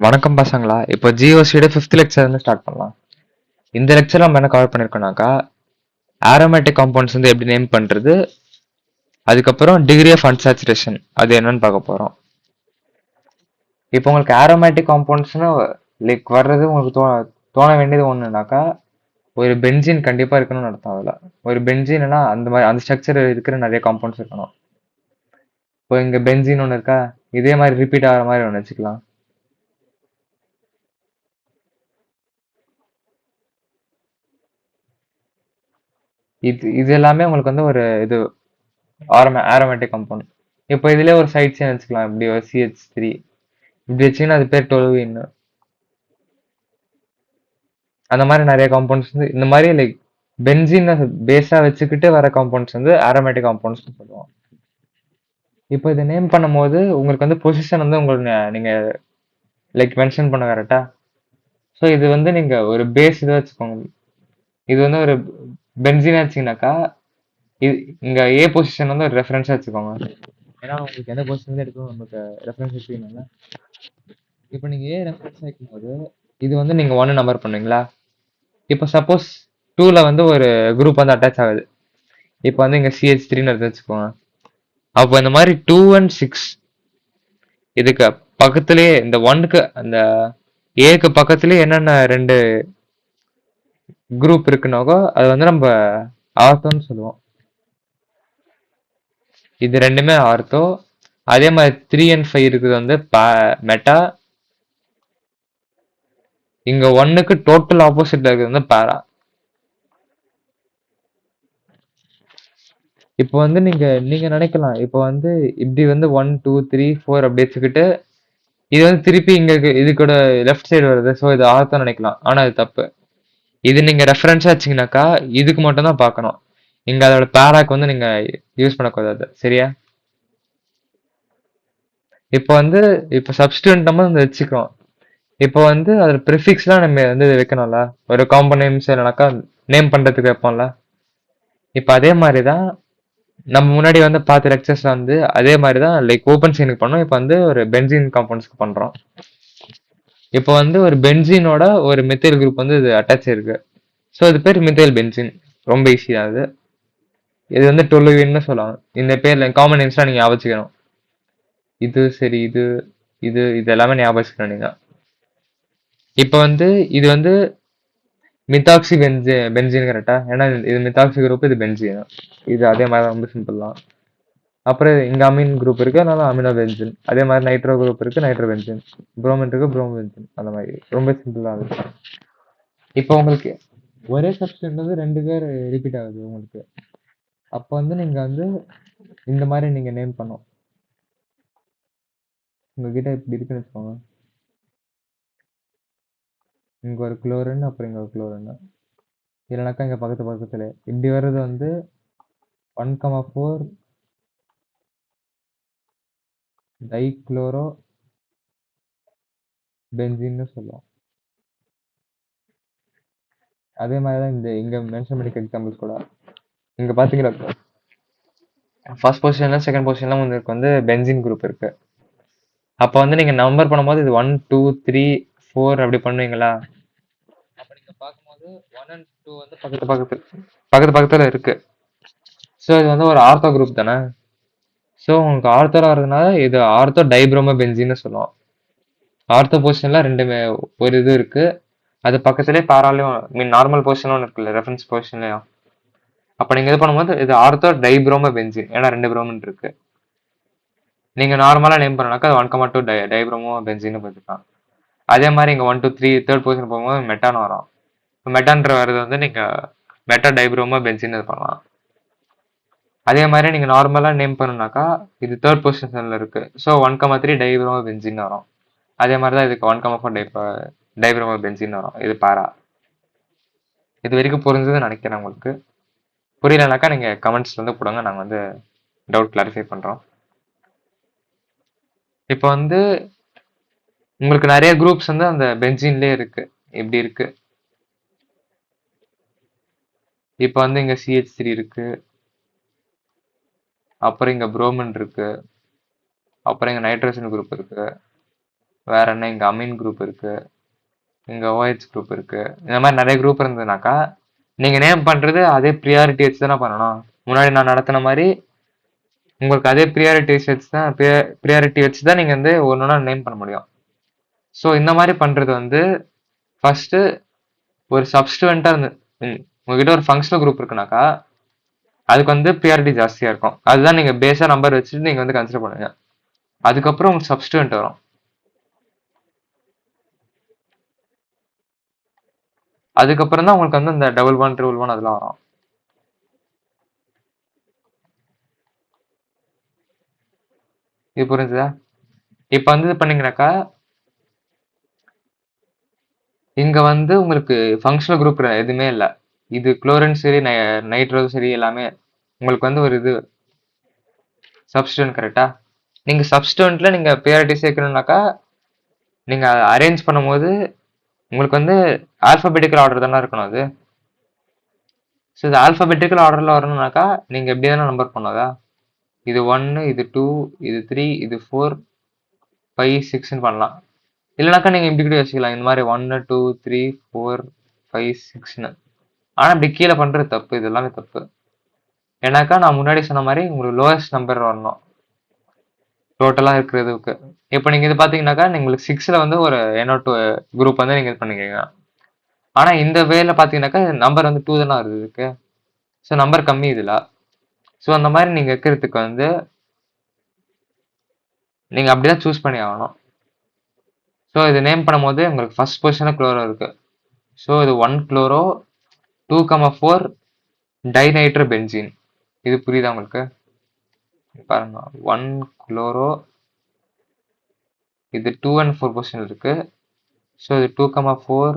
வணக்கம் பசங்களா. இப்போ ஜிஓசியோட 5th லெக்சர் வந்து ஸ்டார்ட் பண்ணலாம். இந்த லெக்சர்ல நம்ம என்ன கவர் பண்ணிருக்கோம்னாக்கா, ஆரோமேட்டிக் காம்பவுண்ட்ஸ் வந்து எப்படி நேம் பண்றது, அதுக்கப்புறம் டிகிரி ஆஃப் அன்சாச்சுரேஷன் அது என்னன்னு பார்க்க போறோம். இப்போ உங்களுக்கு ஆரோமேட்டிக் காம்பவுண்ட்ஸ்னு லைக் வர்றது உங்களுக்கு தோண வேண்டியது ஒண்ணுனாக்கா, ஒரு பென்சீன் கண்டிப்பா இருக்கணும்னு அர்த்தம் அதுல. ஒரு பென்சீன்னா அந்த மாதிரி அந்த ஸ்ட்ரக்சர் இருக்கிற நிறைய காம்பவுண்ட்ஸ் இருக்கணும். இப்போ இங்க பென்சீன் ஒன்று இருக்கா, இதே மாதிரி ரிப்பீட் ஆகிற மாதிரி ஒன்று வச்சுக்கலாம். இது எல்லாமே உங்களுக்கு வந்து ஒரு இது ஆரோமேட்டிக் காம்பவுண்ட். இப்போ இதுலயே ஒரு சைட் செயின் வச்சுக்கலாம். இப்படி ஒரு CH3 இப்படி வச்சீங்கன்னா அது பேர் டொலுவின். அந்த மாதிரி நிறைய காம்பவுண்ட்ஸ் வந்து இந்த மாதிரி லைக் பென்சீனை பேஸா வச்சுக்கிட்டு வர காம்பவுண்ட்ஸ் வந்து ஆரோமேட்டிக் காம்பவுண்ட்ஸ் சொல்லுவோம். இப்போ இதை நேம் பண்ணும்போது உங்களுக்கு வந்து பொசிஷன் வந்து உங்களுக்கு நீங்க லைக் மென்ஷன் பண்ண கரெக்டா. ஸோ இது வந்து நீங்க ஒரு பேஸ் இதை வச்சுக்கோங்க. இது வந்து ஒரு பென்சீன் வச்சீங்கன்னாக்கா இது இங்க ஏ பொசிஷன் வந்து ஒரு ரெஃபரன்ஸா வச்சுக்கோங்க. ஏன்னா உங்களுக்கு எந்த பொசிஷன் எடுக்கணும் நமக்கு ரெஃபரன்ஸ் வச்சுக்கணும்ல. இப்போ நீங்க ஏ ரெஃபரன்ஸ் வைக்கும்போது இது வந்து நீங்க 1 நம்பர் பண்ணுவீங்களா. இப்போ சப்போஸ் 2ல வந்து ஒரு குரூப் வந்து அட்டாச் ஆகுது. இப்போ வந்து இங்க CH3ன்னு எடுத்து வச்சுக்கோங்க. அப்போ இந்த மாதிரி 2 and 6 இதுக்கு பக்கத்துலயே இந்த 1க்கு அந்த ஏக்கு பக்கத்துலயே என்னென்ன ரெண்டு குரூப் இருக்குனாக்கோ அது வந்து நம்ம ஆர்த்தோன்னு சொல்லுவோம். இது ரெண்டுமே ஆர்த்தோ. அதே மாதிரி 3 and 5 இருக்குது வந்து மெட்டா. இங்க 1க்கு டோட்டல் ஆப்போசிட்ல இருக்குது வந்து பேரா. இப்போ வந்து நீங்க நீங்க நினைக்கலாம் இப்போ வந்து இப்படி வந்து 1 2 3 4 அப்படி வச்சுக்கிட்டு இது வந்து திருப்பி இங்க இது கூட லெஃப்ட் சைடு வருது, ஸோ இது ஆர்த்தோ நினைக்கலாம். ஆனா அது தப்பு. இது நீங்க ரெஃபரன்ஸா வச்சீங்கன்னாக்கா இதுக்கு மட்டும் தான் பார்க்கணும். இங்க அதோட பேராக்கு வந்து நீங்க யூஸ் பண்ணக்கூடாது, சரியா. இப்போ வந்து இப்போ சப்ஸ்டியூண்ட் நம்ம வந்து வச்சுக்கிறோம். இப்போ வந்து அதோட ப்ரிஃபிக்ஸ்லாம் நம்ம வந்து வைக்கணும்ல. ஒரு காம்பவுண்ட் நேம்ஸ் இல்லைனாக்கா நேம் பண்றதுக்கு வைப்போம்ல. இப்போ அதே மாதிரி தான் நம்ம முன்னாடி வந்து பார்த்த லெக்சர்ஸ்ல வந்து அதே மாதிரி தான் லைக் ஓப்பன் சீனுக்கு பண்ணோம். இப்போ வந்து ஒரு பென்சீன் காம்பவுண்ட்ஸ்க்கு பண்றோம். இப்போ வந்து ஒரு பென்சீனோட ஒரு மெத்தில் குரூப் வந்து இது அட்டாச் இருக்கு. ஸோ இது பேர் மித்தைல் பென்சீன். ரொம்ப ஈஸி தான் அது. இது வந்து டொலுவின்னு சொல்லலாம். இந்த பேர்ல காமன் நேம்ஸ்லாம் நீங்க ஞாபகம் வச்சுக்கணும். இது சரி, இது இது இது எல்லாமே ஞாபகம் வச்சுக்கணும் நீங்க. இப்போ வந்து இது வந்து மித்தாக்சி பென்சீன் கரெக்டா. ஏன்னா இது மித்தாக்சி குரூப், இது பென்சீன். இது அதே மாதிரி ரொம்ப சிம்பிள் தான். அப்புறம் இங்க அமீன் குரூப் இருக்கு, அதனால அமினோ பென்சின். அதே மாதிரி நைட்ரோ குரூப் இருக்கு, நைட்ரோ பென்சின். புரோமின் இருக்கு, புரோமோ பென்சின். அந்த மாதிரி ரொம்ப சிம்பிளா இருக்கு. இப்போ உங்களுக்கு ஒரே சப்ஸ்டன்ட் வந்து 2 பேர் ரிப்பீட் ஆகுது உங்களுக்கு. அப்போ வந்து நீங்க வந்து இந்த மாதிரி நீங்க நேம் பண்ணும். உங்ககிட்ட இப்படி இருக்குன்னு வச்சுக்கோங்க. இங்க ஒரு குளோரின், அப்புறம் இங்க ஒரு குளோரின். இல்லைனாக்கா இங்க பக்கத்து பக்கத்துல இப்படி வர்றது வந்து 1,4 டைக்ளோரோ பென்சின்னு சொல்லுவோம். அதே மாதிரி தான் இந்த இங்க மென்ஷன் பண்ணிக்க எக்ஸாம்பிள்ஸ் கூட. இங்க பாத்தீங்களா, ஃபர்ஸ்ட் பொசிஷன்ல செகண்ட் பொசிஷன்ல உங்களுக்கு வந்து பென்சின் குரூப் இருக்கு. அப்போ வந்து நீங்க நம்பர் பண்ணும்போது இது 1 2 3 4 அப்படி பண்ணுவீங்களா. அப்ப நீங்க பார்க்கும்போது 1 and 2 வந்து பக்கத்து பக்கத்துல இருக்கு. ஸோ இது வந்து ஒரு ஆர்த்தோ குரூப் தானே. ஸோ உங்களுக்கு ஆர்த்தோல வர்றதுனால இது ஆர்த்தோ டைப்ரோமோ பென்சின்னு சொல்லுவோம். ஆர்த்தோ பொசிஷன்ல ரெண்டுமே ஒரு இது இருக்கு. அது பக்கத்துலேயே பேராலையும் மீன் நார்மல் பொசிஷன் ஒன்று இருக்குல்ல, ரெஃபரன்ஸ் பொசிஷன்லயும். அப்ப நீங்க இது பண்ணும்போது இது ஆர்த்தோ டைப்ரோமோ பென்சின், ஏன்னா 2 புரோமின் இருக்கு. நீங்க நார்மலா நேம் பண்ணனாக்கா 1,2 டைப்ரோமோ பென்சின்னு பார்த்துக்கலாம். அதே மாதிரி இங்க 1 2 3 தேர்ட் பொசிஷன் போகும்போது மெட்டான் வரும். மெட்டான்ற வருது வந்து நீங்க மெட்டா டைப்ரோமோ பென்சின் இது பண்ணலாம். அதே மாதிரி நீங்க நார்மலா நேம் பண்ணுனாக்கா இது தேர்ட் பொசிஷன்ல இருக்கு. ஸோ 1,3 டைப்ரோமோ பென்சின் வரும். அதே மாதிரி தான் இதுக்கு 1,4 டைப்ரோமோ பென்சின் வரும். இது பாரா. இது வரைக்கும் புரிஞ்சதுன்னு நினைக்கிறேன் உங்களுக்கு. புரியலனாக்கா நீங்க கமெண்ட்ஸ்ல வந்து போடுங்க, நாங்க வந்து டவுட் கிளாரிஃபை பண்றோம். இப்போ வந்து உங்களுக்கு நிறைய குரூப்ஸ் வந்து அந்த பென்சீன்லயே இருக்கு. இப்படி இருக்கு. இப்போ வந்து இங்க CH3 இருக்கு, அப்புறம் இங்க புரோமின் இருக்கு, அப்புறம் இங்க நைட்ரோஜன் குரூப் இருக்கு, வேற என்ன, இங்க அமீன் குரூப் இருக்கு, இங்க OH குரூப் இருக்கு. இந்த மாதிரி நிறைய குரூப் இருந்ததுனாக்கா நீங்க நேம் பண்றது அதே ப்ரியாரிட்டி வச்சு தானே பண்ணணும். முன்னாடி நான் நடத்தின மாதிரி உங்களுக்கு அதே ப்ரியாரிட்டி வச்சு தான் நீங்க வந்து ஒன்னொன்னா நேம் பண்ண முடியும். ஸோ இந்த மாதிரி பண்றது வந்து ஃபர்ஸ்ட் ஒரு சப்ஸ்டிவெண்டா இருந்து உங்ககிட்ட ஒரு ஃபங்க்ஷனல் குரூப் இருக்குனாக்கா அதுக்கு வந்து ப்ரியாரிட்டி ஜாஸ்தியா இருக்கும். அதுதான் நீங்க பேஸா நம்பர் வச்சுட்டு நீங்க வந்து கன்சிடர் பண்ணுங்க. அதுக்கப்புறம் உங்களுக்கு சப்ஸ்டிவெண்ட் வரும். அதுக்கப்புறம் தான் உங்களுக்கு வந்து இந்த டபுள் ஒன் ட்ரிபிள் ஒன் அதெல்லாம் வரும். இது புரிஞ்சுதா? இப்ப வந்து இது பண்ணீங்கன்னாக்கா இங்க வந்து உங்களுக்கு ஃபங்க்ஷனல் குரூப் எதுவுமே இல்லை. இது குளோரின் சரி நைட்ரோ சரி எல்லாமே உங்களுக்கு வந்து ஒரு இது சப்ஸ்டிடென்ட். கரெக்டா? நீங்க சப்ஸ்டிடென்ட்ல நீங்க ப்ரியாரிட்டி சேர்க்கணும்னாக்கா நீங்க அரேஞ்ச் பண்ணும்போது உங்களுக்கு வந்து ஆல்பபெட்டிக்கல் ஆர்டர் தானே இருக்கணும் அது. ஸோ இது ஆல்பபெட்டிக்கல் ஆர்டர்ல வரணும்னாக்கா நீங்க எப்படி தானே நம்பர் பண்ணாதா, இது 1, இது 2, இது 3, இது 4, 5, 6ன்னு பண்ணலாம். இல்லைனாக்கா நீங்க இப்படி கூட வச்சுக்கலாம், இந்த மாதிரி 1, 2, 3, 4, 5, 6ன்னு. ஆனா இப்படி கீழே பண்றது தப்பு. இது எல்லாமே தப்பு. ஏன்னாக்கா நான் முன்னாடி சொன்ன மாதிரி உங்களுக்கு லோயஸ்ட் நம்பர் வரணும் டோட்டலா இருக்கிறதுக்கு. இப்போ நீங்க இது பாத்தீங்கன்னாக்கா உங்களுக்கு 6ல வந்து ஒரு NO2 குரூப் வந்து நீங்க இது பண்ணிக்கீங்க. ஆனா இந்த வேல பாத்தீங்கன்னாக்கா நம்பர் வந்து 2 தானே வருது இதுக்கு. ஸோ நம்பர் கம்மி இதுல. ஸோ அந்த மாதிரி நீங்க வைக்கிறதுக்கு வந்து நீங்க அப்படிதான் சூஸ் பண்ணி ஆகணும். ஸோ இது நேம் பண்ணும்போது உங்களுக்கு ஃபர்ஸ்ட் பொசிஷன்ல குளோரோ இருக்கு. ஸோ இது 1 குளோரோ 2,4 டைநைட்ரோ பென்சீன். இது புரியுதா உங்களுக்கு? பாருங்க, 1 குளோரோ, இது 2 and 4 பொசிஷன் இருக்கு. ஸோ இது 2,4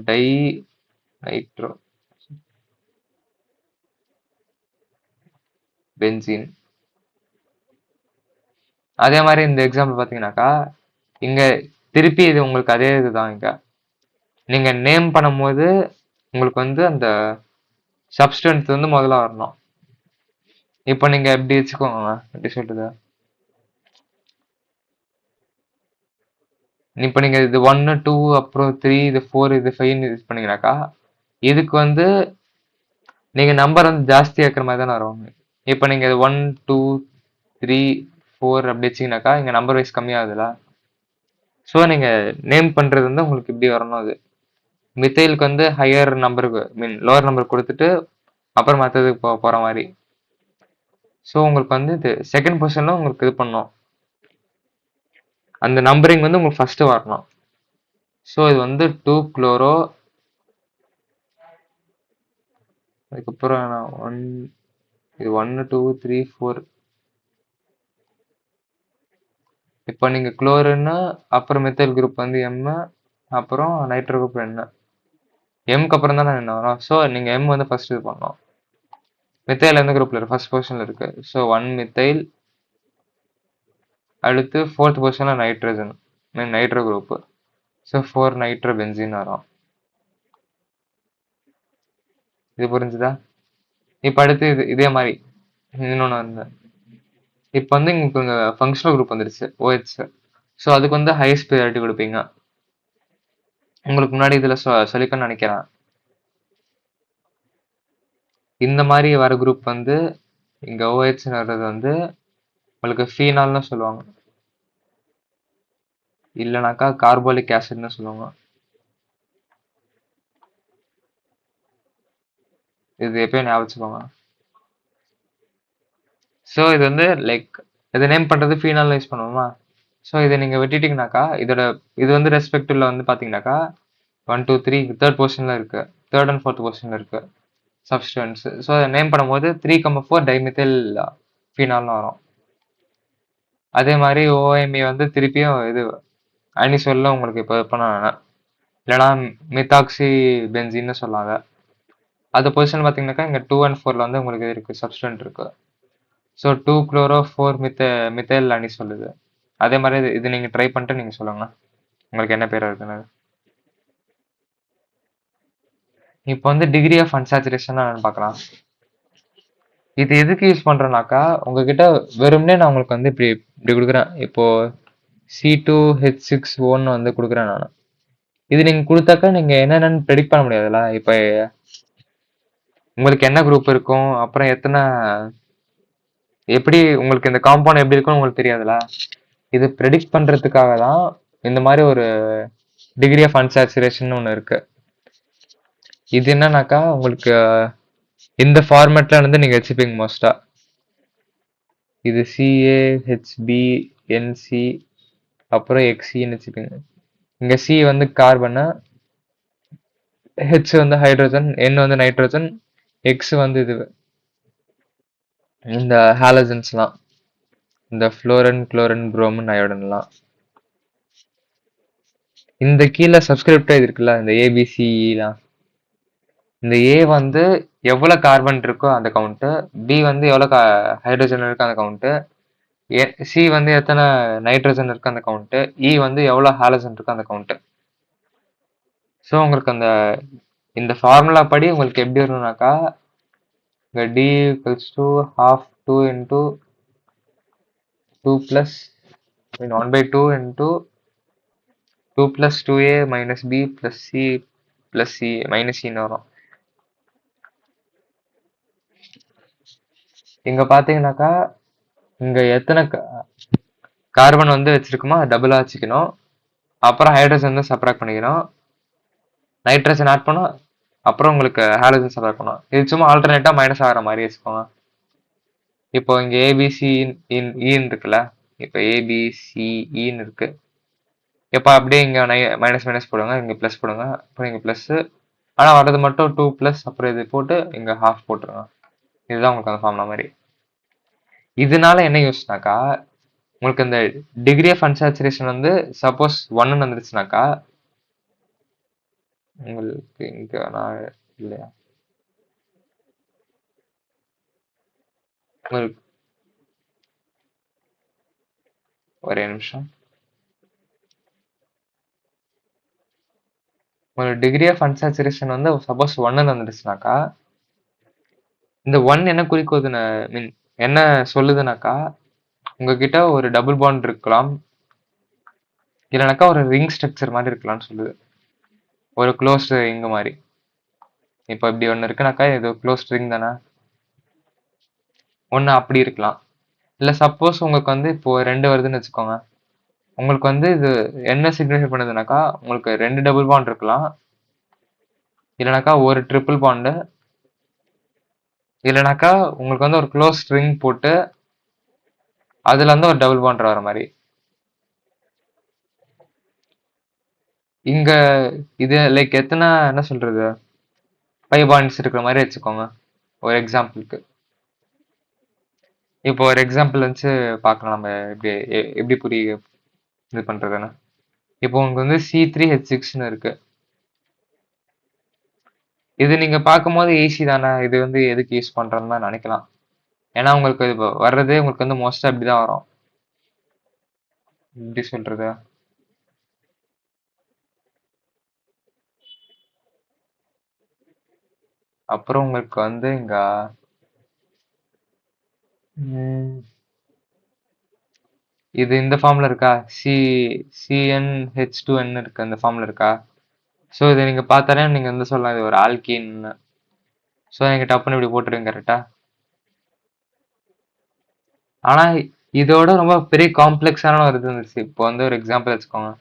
டை நைட்ரோ பென்சீன். அதே மாதிரி இந்த எக்ஸாம்பிள் பார்த்தீங்கன்னாக்கா இங்க திருப்பி இது உங்களுக்கு அதே இதுதான். இங்க நீங்க நேம் பண்ணும்போது உங்களுக்கு வந்து அந்த சப்ஸ்டன்ஸ் வந்து முதல்ல வரணும். இப்போ நீங்க எப்படி வச்சுக்கோங்க, எப்படி சொல்றது, இப்போ நீங்க இது 1, 2 அப்புறம் 3, இது 4, இது 5 யூஸ் பண்ணீங்கன்னாக்கா இதுக்கு வந்து நீங்க நம்பர் வந்து ஜாஸ்தியா இருக்கிற மாதிரி தானே வரும். இப்போ நீங்க 1, 2, 3, 4 அப்படி வச்சீங்கன்னாக்கா இங்க நம்பர் வைஸ் கம்மியாகுதுல. ஸோ நீங்க நேம் பண்றது வந்து உங்களுக்கு இப்படி வரணும். அது மித்தைலுக்கு வந்து ஹையர் நம்பருக்கு மீன் லோவர் நம்பர் கொடுத்துட்டு அப்புறம் மற்றதுக்கு போற மாதிரி. ஸோ உங்களுக்கு வந்து இது செகண்ட் பொசிஷன்ல உங்களுக்கு இது பண்ணணும், அந்த நம்பரிங் வந்து உங்களுக்கு ஃபர்ஸ்ட் வரணும். ஸோ இது வந்து 2 குளோரோ, அதுக்கப்புறம் 1, இது 1, 2, 3, 4. இப்போ நீங்க குளோரின்னா அப்புறம் மெத்தைல் குரூப் வந்து M, அப்புறம் நைட்ரோ குரூப் என்ன, எம்க்கு அப்புறம் தானே என்ன வரும். ஸோ நீங்க M வந்து ஃபர்ஸ்ட் இது பண்ணணும். மித்தைல் எந்த குரூப்ல இருக்கு? ஃபர்ஸ்ட் பொசிஷன்ல இருக்கு. ஸோ 1 மித்தைல், அடுத்து 4th பொசிஷன்ல nitrogen means nitro group. So 4 nitro benzene வரும். இது புரிஞ்சுதா? இப்போ அடுத்து இதே மாதிரி இன்னொன்று வந்து இப்போ வந்து உங்களுக்கு உங்க ஃபங்க்ஷனல் குரூப் வந்துருச்சு OH. ஸோ அதுக்கு வந்து ஹையஸ்ட் ப்ரியாரிட்டி கொடுப்பீங்க. உங்களுக்கு முன்னாடி இதுல சொல்லிக்கணும்னு நினைக்கிறேன். இந்த மாதிரி வர குரூப் வந்து இங்க OH வர்றது வந்து உங்களுக்கு ஃபீனால்னு சொல்லுவாங்க, இல்லைனாக்கா கார்போலிக் ஆசிட்னு சொல்லுவாங்க. இது எப்பயும் ஞாபகம் வச்சுக்கோங்க. ஸோ இது வந்து லைக் இதை நேம் பண்றது ஃபீனால் யூஸ் பண்ணுவோமா. ஸோ இதை நீங்க வெட்டிட்டீங்கனாக்கா இதோட இது வந்து ரெஸ்பெக்டிவ்ல வந்து பாத்தீங்கன்னாக்கா 1, 2, 3 தேர்ட் பொசிஷன்ல இருக்கு, தேர்ட் அண்ட் ஃபோர்த் பொசிஷன்ல இருக்கு சப்ஸ்டன்ஸ். ஸோ அதை நேம் பண்ணும்போது 3,4 டைமித்தைல் ஃபீனால்னு வரும். அதே மாதிரி OMe வந்து திருப்பியும் இது அனிசோல்ல உங்களுக்கு இப்போ பண்ண இல்லைனா மித்தாக்சி பென்சின்னு சொல்லாங்க. அது பொசிஷன் பார்த்தீங்கன்னாக்கா இங்கே 2 and 4ல வந்து உங்களுக்கு இது இருக்கு, சப்ஸ்டன்ட் இருக்கு. ஸோ 2 குளோரோ 4 மித்தைல் அனி சொல்லுது. அதே மாதிரி இது நீங்க ட்ரை பண்ணிட்டு நீங்க சொல்லுங்க உங்களுக்கு என்ன பேர் இருக்குன்னு. இப்போ வந்து டிகிரி ஆஃப் அன்சாச்சுரேஷன் பார்க்கலாம். இது எதுக்கு யூஸ் பண்றேன்னாக்கா உங்ககிட்ட வெறும்னே நான் உங்களுக்கு வந்து இப்படி இப்படி கொடுக்குறேன். இப்போ C2H6O வந்து குடுக்குறேன் நானு. இது நீங்க குடுத்தாக்கா நீங்க என்னென்னன்னு ப்ரெடிக்ட் பண்ண முடியாதுல்ல. இப்ப உங்களுக்கு என்ன குரூப் இருக்கும், அப்புறம் எப்படி உங்களுக்கு இந்த காம்பவுண்ட் எப்படி இருக்கும்னு உங்களுக்கு தெரியாதுல்ல. இது ப்ரெடிக்ட் பண்றதுக்காக தான் இந்த மாதிரி ஒரு டிகிரி ஆஃப் அன்சாச்சுரேஷன் ஒன்று இருக்கு. இது என்னன்னாக்கா உங்களுக்கு இந்த ஃபார்மேட்ல இருந்து நீங்க வச்சுப்பீங்க மோஸ்டா. இது CaHbNc அப்புறம் Xcன்னு வச்சுப்பீங்க. இங்க C வந்து கார்பன், H வந்து ஹைட்ரஜன், N வந்து நைட்ரஜன், X வந்து இது இந்த ஹாலஜன்ஸ்லாம், இந்த ஃப்ளோரின், குளோரின், புரோமின், அயோடின்லாம். இந்த கீழே சப்ஸ்கிரிப்ட் இது இருக்குல்ல, இந்த ABCலாம். இந்த A வந்து எவ்வளவு கார்பன் இருக்கோ அந்த கவுண்ட், B வந்து எவ்வளவு ஹைட்ரஜன் இருக்கு அந்த கவுண்ட், C வந்து எத்தனை நைட்ரஜன் இருக்கு அந்த கவுண்ட், E வந்து எவ்வளவு ஹாலஜன் இருக்கு அந்த கவுண்ட். ஸோ உங்களுக்கு இந்த ஃபார்முலா படி உங்களுக்கு எப்படி வரும்னாக்கா, இங்க D equals to half 2 into 2 plus 1/2 into 2 plus 2A minus B plus C plus C minus Cன்னு வரும். இங்க பாத்தீங்கன்னாக்கா இங்க எத்தனை கார்பன் வந்து வச்சிருக்குமோ அதை டபுளா வச்சுக்கணும். அப்புறம் ஹைட்ரஜன் வந்து சப்ராக்ட் பண்ணிக்கணும், நைட்ரஜன் ஆட் பண்ணும், அப்புறம் உங்களுக்கு ஹாலஜன் சப்ராக்ட் பண்ணும். இது சும்மா ஆல்டர்னேட்டா மைனஸ் ஆகிற மாதிரி வச்சுக்கோங்க. இப்போ இங்க ஏபிசின்னு இருக்குல்ல, இப்போ ஏபிசிஇன்னு இருக்கு. இப்போ அப்படியே இங்க மைனஸ் மைனஸ் போடுங்க, இங்க பிளஸ் போடுங்க, அப்புறம் இங்க பிளஸ். ஆனா வர்றது மட்டும் 2 பிளஸ், அப்புறம் இது போட்டு இங்க ஹாஃப் போட்டுருங்க. இதுதான் உங்களுக்கு அந்த ஃபார்முலா மாதிரி. இதனால என்ன யூஸ்னாக்கா, உங்களுக்கு இந்த டிகிரி ஆஃப் அன்சாச்சுரேஷன் வந்து சப்போஸ் 1 வந்துருச்சுனாக்கா, உங்களுக்கு இங்க நான் இல்லையா, உங்களுக்கு ஒரே நிமிஷம். உங்களுக்கு டிகிரி ஆஃப் அன்சாச்சுரேஷன் வந்து சப்போஸ் 1 வந்துருச்சுனாக்கா, இந்த 1 என்ன குறிக்குதுன்னு மீன் என்ன சொல்லுதுனாக்கா, உங்ககிட்ட ஒரு டபுள் பாண்ட் இருக்கலாம், இல்லைனாக்கா ஒரு ரிங் ஸ்ட்ரக்சர் மாதிரி இருக்கலாம்னு சொல்லுது. ஒரு க்ளோஸ்ட் ரிங் மாதிரி. இப்போ இப்படி ஒன்று இருக்குனாக்கா இது க்ளோஸ்ட் ரிங் தானே, ஒன்று அப்படி இருக்கலாம். இல்லை சப்போஸ் உங்களுக்கு வந்து இப்போ 2 வருதுன்னு வச்சுக்கோங்க, உங்களுக்கு வந்து இது என்ன சிக்னிஃபை பண்ணுதுனாக்கா, உங்களுக்கு 2 டபுள் பாண்ட் இருக்கலாம், இல்லைனாக்கா ஒரு ட்ரிபிள் பாண்டு, இல்லைனாக்கா உங்களுக்கு வந்து ஒரு க்ளோஸ் ரிங் போட்டு அதுல இருந்து ஒரு டபுள் பாண்ட் வர மாதிரி. இங்க இது லைக் எத்தனை என்ன சொல்றது, 5 பாயிண்ட்ஸ் இருக்கிற மாதிரி வச்சுக்கோங்க ஒரு எக்ஸாம்பிளுக்கு. இப்போ ஒரு எக்ஸாம்பிள் வச்சு பார்க்கலாம் நம்ம எப்படி எப்படி புரிய இது பண்றதுன்னு. இப்போ உங்களுக்கு வந்து C3H6ன்னு இருக்கு. இது நீங்க பார்க்கும்போது ஈஸி தானே, இது வந்து எதுக்கு யூஸ் பண்றோம்னு தான் நினைக்கலாம். ஏன்னா உங்களுக்கு இது வர்றதே உங்களுக்கு வந்து மோஸ்டா இப்படிதான் வரும். எப்படி சொல்றது, அப்புறம் உங்களுக்கு வந்து இங்க இது இந்த ஃபார்ம்ல இருக்கா, CnH2n இருக்கு, அந்த ஃபார்ம்ல இருக்கா. ஸோ இதை நீங்க பார்த்தாலே நீங்க வந்து சொல்லலாம் இது ஒரு ஆல்கீன்னு. ஸோ நீங்க டப்புன்னு இப்படி போட்டுருங்க கரெக்டா. ஆனா இதோட ரொம்ப பெரிய காம்ப்ளெக்ஸான ஒரு இது இருந்துச்சு. இப்போ வந்து ஒரு எக்ஸாம்பிள் வச்சுக்கோங்க,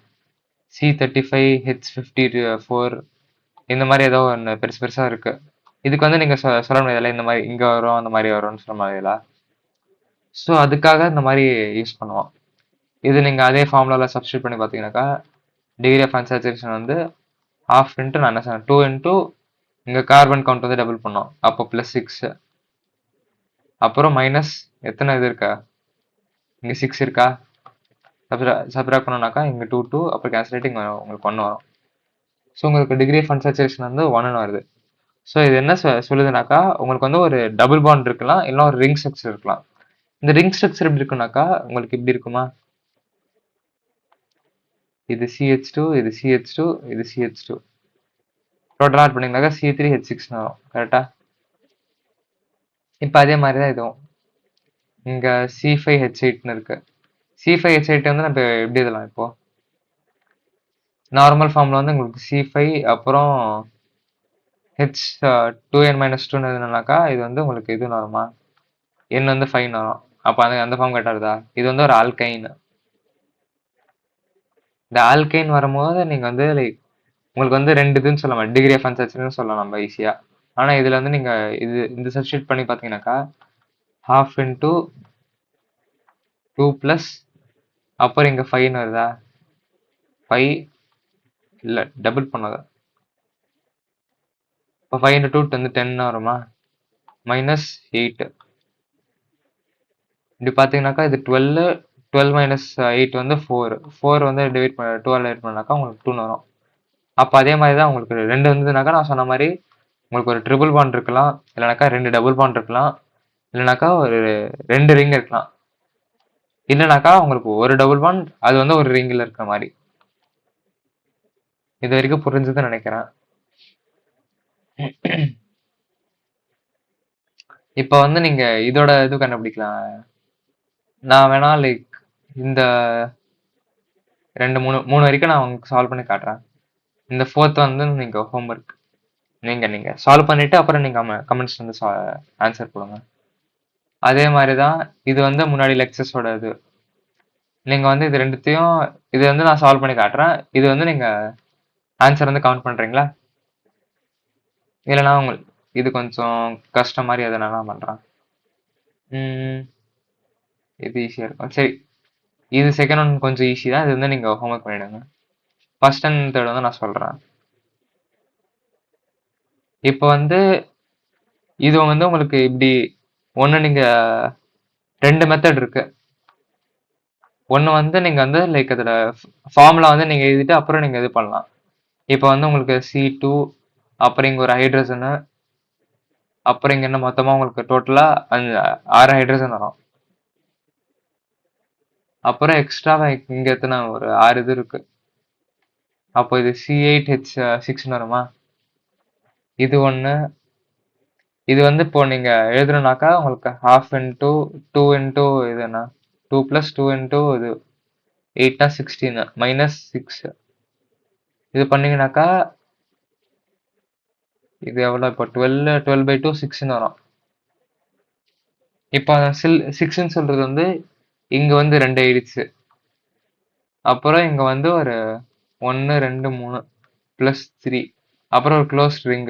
C35H54 இந்த மாதிரி ஏதோ ஒன்று பெருசு பெருசா இருக்கு. இதுக்கு வந்து நீங்க சொல்ல முடியாதுல்ல இந்த மாதிரி இங்க வரும் அந்த மாதிரி வரும்னு சொல்ல முடியாதுல்ல. ஸோ அதுக்காக இந்த மாதிரி யூஸ் பண்ணுவோம். இது நீங்க அதே ஃபார்முலால சப்ஸ்டியூட் பண்ணி பார்த்தீங்கன்னாக்கா, டிகிரி ஆஃப் அன்சாச்சுரேஷன் வந்து half இன்ட்டு நான் என்ன சொன்னேன் 2 இன்ட்டு இங்க கார்பன் கவுண்ட் வந்து டபுள் பண்ணோம், அப்போ +6, அப்புறம் மைனஸ் எத்தனை இது இருக்கா, இங்க 6 இருக்கா, சப்ராக்ட் பண்ணோம்னாக்கா இங்க 2 2, அப்புறம் கேன்சலேட்டிங் உங்களுக்கு 1 வரும். ஸோ உங்களுக்கு டிகிரி ஆஃப் அன்சாச்சுரேஷன் வந்து 1 வருது. ஸோ இது என்ன சொல்லுதுனாக்கா, உங்களுக்கு வந்து ஒரு டபுள் பாண்ட் இருக்கலாம், இல்லை ஒரு ரிங் ஸ்ட்ரக்சர் இருக்கலாம். இந்த ரிங் ஸ்ட்ரக்சர் எப்படி இருக்குனாக்கா, உங்களுக்கு இப்படி இருக்குமா, இது CH2, இது CH2, இது CH2, டோட்டல் ஆட் பண்ணிங்கனாக்கா C3H6 வரும் கரெக்டா. இப்போ அதே மாதிரி தான் இதுவும் இங்க C5H8ன்னு இருக்கு. C5H8 வந்து நம்ம எப்படி எழுதலாம் இப்போ? நார்மல் ஃபார்ம்ல வந்து உங்களுக்கு C5 அப்புறம் H 2n-2 எழுதுனாக்கா இது வந்து உங்களுக்கு இது வருமா? N வந்து 5 வரும். அப்ப அந்த ஃபார்ம் கரெக்டா இருக்குதா? இது வந்து ஒரு ஆல்கைன். இந்த ஆல்கைன் வரும்போது நீங்க வந்து லைக் உங்களுக்கு வந்து 2 இதுன்னு சொல்லலாம். டிகிரி ஆஃப் அன்சாச்சுரேஷன் சொல்லலாம் நம்ம ஈஸியா. ஆனா இதுல வந்து நீங்க இந்த சப்ஸ்டிட்யூட் பண்ணி பாத்தீங்கன்னாக்கா half into 2 plus அப்புறம் இங்க 5 வருதா? 5 இல்ல டபுள் பண்ணாத. இப்போ 5 into 2 வந்து 10 வருமா? மைனஸ் 8. இப்படி பார்த்தீங்கன்னாக்கா இது 12 12 மைனஸ் 8 வந்து 4 4 வந்து டிவைட் பண்ண 12 டிவைட் பண்ணாக்கா உங்களுக்கு 2 வரும். அப்போ அதே மாதிரி தான் உங்களுக்கு 2 வந்ததுனாக்கா நான் சொன்ன மாதிரி உங்களுக்கு ஒரு ட்ரிபிள் பாண்ட் இருக்கலாம், இல்லைனாக்கா 2 டபுள் பாண்ட் இருக்கலாம், இல்லைனாக்கா ஒரு 2 ரிங் இருக்கலாம், இல்லைனாக்கா உங்களுக்கு ஒரு டபுள் பாண்ட் அது வந்து ஒரு ரிங்கில் இருக்கிற மாதிரி. இது வரைக்கும் புரிஞ்சுதுன்னு நினைக்கிறேன். இப்போ வந்து நீங்க இதோட இது கண்டுபிடிக்கலாம். நான் வேணா லைக் இந்த 2 3 வரைக்கும் நான் உங்களுக்கு சால்வ் பண்ணி காட்டுறேன். இந்த 4th வந்து நீங்க ஹோம்ஒர்க் நீங்க சால்வ் பண்ணிட்டு அப்புறம் நீங்க கமெண்ட்ஸ் வந்து ஆன்சர் கொடுங்க. அதே மாதிரி தான் இது வந்து முன்னாடி லெக்சர்ஸோட இது. நீங்க வந்து இது ரெண்டுத்தையும் இது வந்து நான் சால்வ் பண்ணி காட்டுறேன். இது வந்து நீங்க ஆன்சர் வந்து கவுண்ட் பண்றீங்களா? இல்லைனா உங்களுக்கு இது கொஞ்சம் கஷ்டம் மாதிரி எதனா நான் பண்றேன். இது ஈஸியா இருக்கும். சரி, இது செகண்ட் ஒன் கொஞ்சம் ஈஸி தான். இது வந்து நீங்க ஹோம்ஒர்க் பண்ணிடுங்க. ஃபர்ஸ்ட் அண்ட் தேர்ட் வந்து நான் சொல்றேன். இப்போ வந்து இது வந்து உங்களுக்கு இப்படி ஒன்று நீங்க 2 மெத்தட் இருக்கு. ஒன்று வந்து நீங்க வந்து லைக் அதோட ஃபார்முலா வந்து நீங்க எழுதிட்டு அப்புறம் நீங்க இது பண்ணலாம். இப்போ வந்து உங்களுக்கு C2 அப்புறம் இங்க ஒரு ஹைட்ரஜனு அப்புறம் இங்க என்ன மொத்தமா உங்களுக்கு டோட்டலா 6 ஹைட்ரஜன் வரும். அப்புறம் எக்ஸ்ட்ரா இங்க எத்தனை ஒரு 6 இது இருக்கு. அப்போ இது C8H6 வருமா? இது ஒன்று. இது வந்து இப்போ நீங்க எழுதுறனாக்கா உங்களுக்கு half into 2 into இது என்ன 2 plus 2 into இது 8 16 minus 6. இது பண்ணீங்கன்னாக்கா இது எவ்வளோ? இப்போ 12/2 6ன்னு வரும். இப்போ 6ன்னு சொல்றது வந்து இங்க வந்து 2 ஆயிடுச்சு. அப்புறம் இங்க வந்து ஒரு 1 2 3 பிளஸ் 3 அப்புறம் ஒரு க்ளோஸ் ரிங்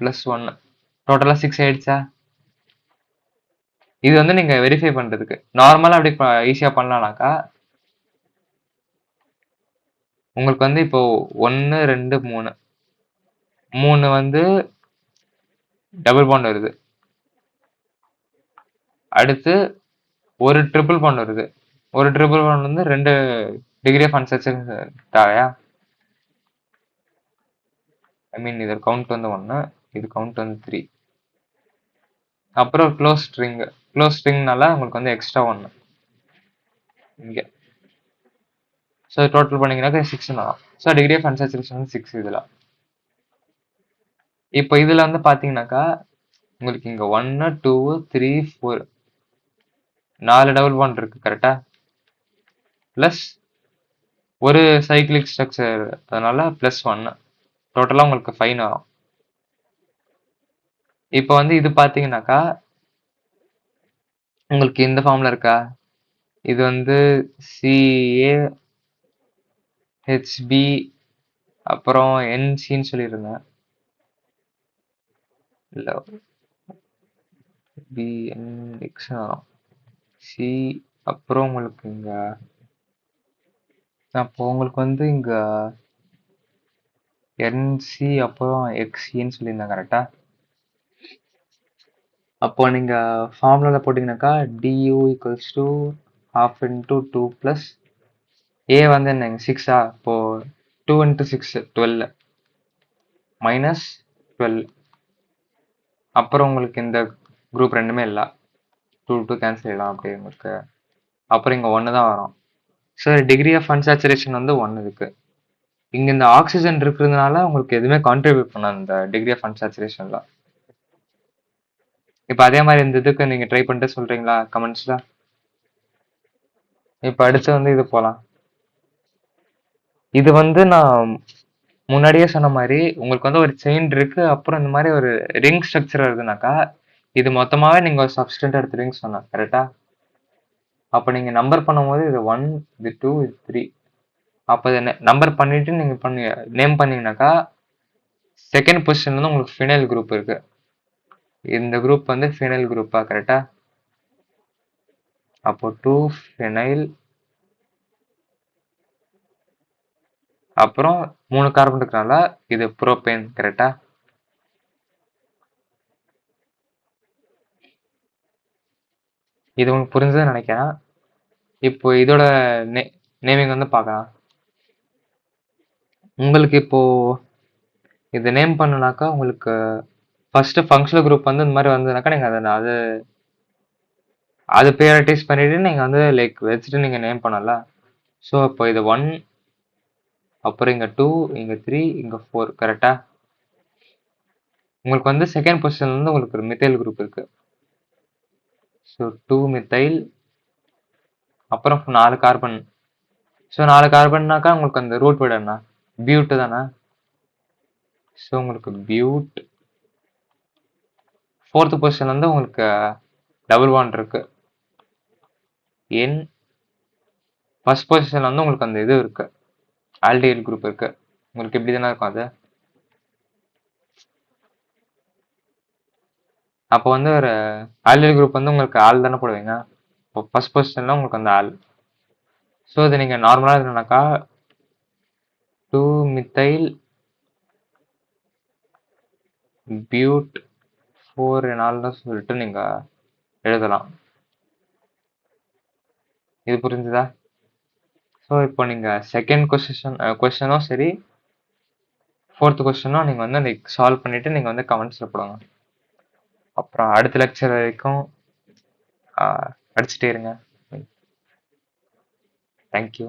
பிளஸ் 1 டோட்டலா 6 ஆயிடுச்சா? இது வந்து நீங்க வெரிஃபை பண்றதுக்கு நார்மலா அப்படி ஈஸியா பண்ணலாம்னாக்கா உங்களுக்கு வந்து இப்போ 1 2 3 3 வந்து டபுள் பாண்ட் வருது. அடுத்து ஒரு ட்ரிபிள் பாண்ட் வருது. ஒரு ட்ரிபிள் பாண்ட் வந்து 2 டிகிரி ஆஃப் அன்சாச்சுரேஷன் தேவையா? ஐ மீன் இது கவுண்ட் வந்து 1, இது கவுண்ட் வந்து 3. அப்புறம் க்ளோஸ் ஸ்ட்ரிங்னால உங்களுக்கு வந்து எக்ஸ்ட்ரா 1 இங்க. ஸோ டோட்டல் பண்ணீங்கன்னாக்கா 6 வரும். ஸோ டிகிரி ஆஃப் அன்சாச்சுரேஷன் வந்து 6 இதுல. இப்போ இதுல வந்து பாத்தீங்கன்னாக்கா உங்களுக்கு இங்க 1 2 3 4 4 டபுள் பாண்ட் இருக்கு கரெக்டா? பிளஸ் ஒரு சைக்கிளிக் ஸ்ட்ரக்சர் அதனால பிளஸ் 1 டோட்டலா உங்களுக்கு 5 வரும். இப்போ வந்து இது பாத்தீங்கன்னாக்கா உங்களுக்கு இந்த ஃபார்ம்ல இருக்கா? இது வந்து CaHB அப்புறம் NCன்னு சொல்லியிருந்தேன். இல்ல BNX வரும். C அப்புறம் உங்களுக்கு இங்க அப்போ உங்களுக்கு வந்து இங்க NC அப்புறம் XCன்னு சொல்லியிருந்தேன் கரெக்டா? அப்போ நீங்க ஃபார்முலால போட்டீங்கன்னாக்கா du equals to half into 2 plus A வந்து என்னங்க 6ஆ? இப்போ 2 into 6 12 மைனஸ் 12. அப்புறம் உங்களுக்கு இந்த குரூப் ரெண்டுமே இல்லை. 2 கேன்சல் ஆகிடும் அப்படியே உங்களுக்கு. அப்புறம் இங்கே 1 தான் வரும். ஸோ டிகிரி ஆஃப் அன்சாச்சுரேஷன் வந்து 1 இருக்கு. இங்கே இந்த ஆக்சிஜன் இருக்கிறதுனால உங்களுக்கு எதுவுமே கான்ட்ரிபியூட் பண்ணாது இந்த டிகிரி ஆஃப் அன்சாச்சுரேஷன்ல. இப்போ அதே மாதிரி இந்த இதுக்கு நீங்கள் ட்ரை பண்ணிட்டு சொல்கிறீங்களா கமெண்ட்ஸில்? இப்ப அடுத்து வந்து இது போலாம். இது வந்து நான் முன்னாடியே சொன்ன மாரி, உங்களுக்கு வந்து ஒரு செயின் இருக்கு. அப்புறம் இந்த மாரி ஒரு ரிங் ஸ்ட்ரக்சர் வருதுனாக்கா, இது மொத்தமாவே நீங்க ஒரு சப்ஸ்டன்ட் எடுத்துட்டீங்கன்னு சொன்னேன். கரெக்ட்டா? அப்ப நீங்க நம்பர் பண்ணும்போது இது 1, இது 2, இது 3. அப்ப இத நம்பர் பண்ணிட்டு நீங்க நேம் பண்ணீங்கனாக்கா, 2ண்ட் பொசிஷன்ல வந்து உங்களுக்கு ஃபினைல் குரூப் இருக்கு. இந்த குரூப் வந்து ஃபினைல் குரூப்பா? கரெக்ட்டா? அப்போ 2 ஃபினைல் அப்புறம் 3 கார்பன் இருக்கனால இது புரோபேன். கரெக்ட்டா? இது உங்களுக்கு புரிஞ்சதுன்னு நெனைக்கிறேன். இப்போ இதோட நே நேமிங் வந்து பார்க்கலாம். உங்களுக்கு இப்போ இது நேம் பண்ணணும்னாக்கா, உங்களுக்கு ஃபர்ஸ்ட் ஃபங்க்ஷனல் குரூப் வந்து இந்த மாரி வந்ததுனாக்கா, நீங்க அத அது அது பிரையாரிட்டைஸ் பண்ணிட்டு நீங்க வந்து லைக் வச்சுட்டு நீங்க நேம் பண்ணல. ஸோ அப்போ இது 1, அப்புறம் இங்க 2, இங்க 3, இங்க 4. கரெக்ட்டா? உங்களுக்கு வந்து 2ண்ட் பொசிஷன்ல வந்து உங்களுக்கு ஒரு மித்தைல் குரூப் இருக்கு. ஸோ 2 மித்தைல் அப்புறம் 4 கார்பன். ஸோ 4 கார்பன்னாக்கா உங்களுக்கு அந்த ரூட் வேர்ட் என்ன? பியூட் தானே? ஸோ உங்களுக்கு பியூட் 4th பொசிஷன்ல வந்து உங்களுக்கு டபுள் பாண்ட் இருக்கு. என் ஃபர்ஸ்ட் பொசிஷன்ல வந்து உங்களுக்கு அந்த இது இருக்கு. ஆல்டிஹைட் குரூப் இருக்கு. உங்களுக்கு இப்படி தானே இருக்கும் அது. அப்போ வந்து ஒரு ஆல்டிஹைட் குரூப் வந்து உங்களுக்கு ஆல் தானே போடுவீங்க. இப்போ ஃபர்ஸ்ட் பொசிஷன்ல உங்களுக்கு அந்த ஆல். ஸோ இது நீங்க நார்மலா எழுதணும்னாக்கா 2 மித்தைல் பியூட் 4 எனால்னு சொல்லிட்டு நீங்க எழுதலாம். இது புரிஞ்சுதா? ஸோ இப்போ நீங்க 2ண்ட் கொஸ்டினும் சரி, 4th கொஸ்டினும் நீங்க வந்து லைக் சால்வ் பண்ணிட்டு நீங்க வந்து கமெண்ட்ஸ்ல போடுங்க. அப்புறம் அடுத்த லெக்சர் வரைக்கும் படிச்சுட்டே இருங்க. தேங்க்யூ.